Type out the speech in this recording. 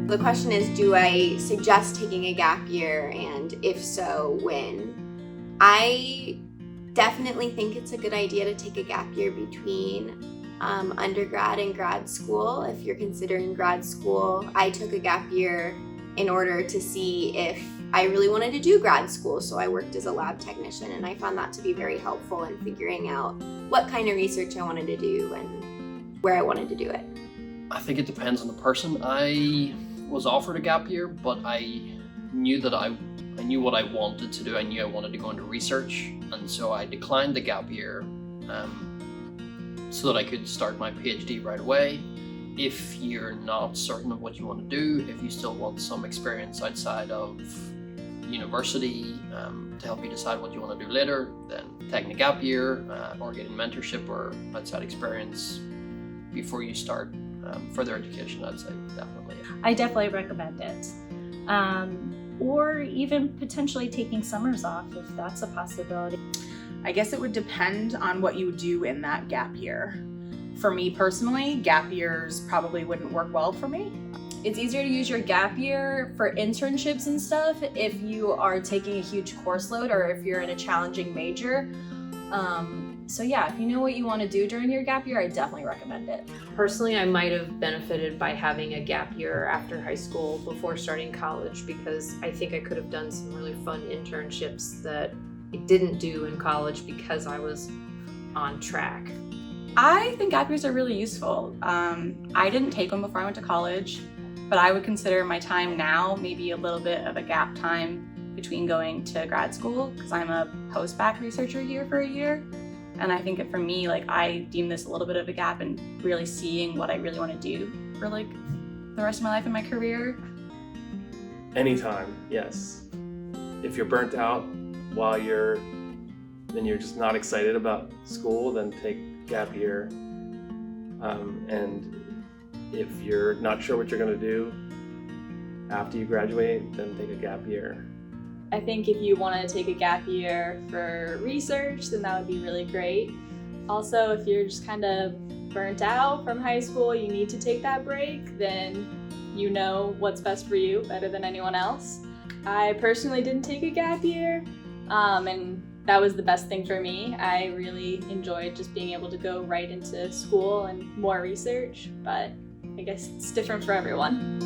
The question is, do I suggest taking a gap year, and if so, when? I definitely think it's a good idea to take a gap year between undergrad and grad school. If you're considering grad school, I took a gap year in order to see if I really wanted to do grad school, so I worked as a lab technician, and I found that to be very helpful in figuring out what kind of research I wanted to do and where I wanted to do it. I think it depends on the person. I was offered a gap year, but I knew that I knew what I wanted to do. I knew I wanted to go into research, and so I declined the gap year so that I could start my PhD right away. If you're not certain of what you want to do, if you still want some experience outside of university to help you decide what you want to do later, then taking a gap year or getting mentorship or outside experience before you start further education, I'd say definitely. I definitely recommend it. Or even potentially taking summers off if that's a possibility. I guess it would depend on what you do in that gap year. For me personally, gap years probably wouldn't work well for me. It's easier to use your gap year for internships and stuff if you are taking a huge course load or if you're in a challenging major. So yeah, if you know what you want to do during your gap year, I definitely recommend it. Personally, I might have benefited by having a gap year after high school before starting college, because I think I could have done some really fun internships that I didn't do in college because I was on track. I think gap years are really useful. I didn't take one before I went to college, but I would consider my time now maybe a little bit of a gap time between going to grad school, because I'm a post-bac researcher here for a year. And I think for me, I deem this a little bit of a gap in really seeing what I really want to do for the rest of my life and my career. Anytime, yes. If you're burnt out then you're just not excited about school, then take gap year. And if you're not sure what you're going to do after you graduate, then take a gap year. I think if you want to take a gap year for research, then that would be really great. Also, if you're just kind of burnt out from high school, you need to take that break, then you know what's best for you better than anyone else. I personally didn't take a gap year, and that was the best thing for me. I really enjoyed just being able to go right into school and more research, but I guess it's different for everyone.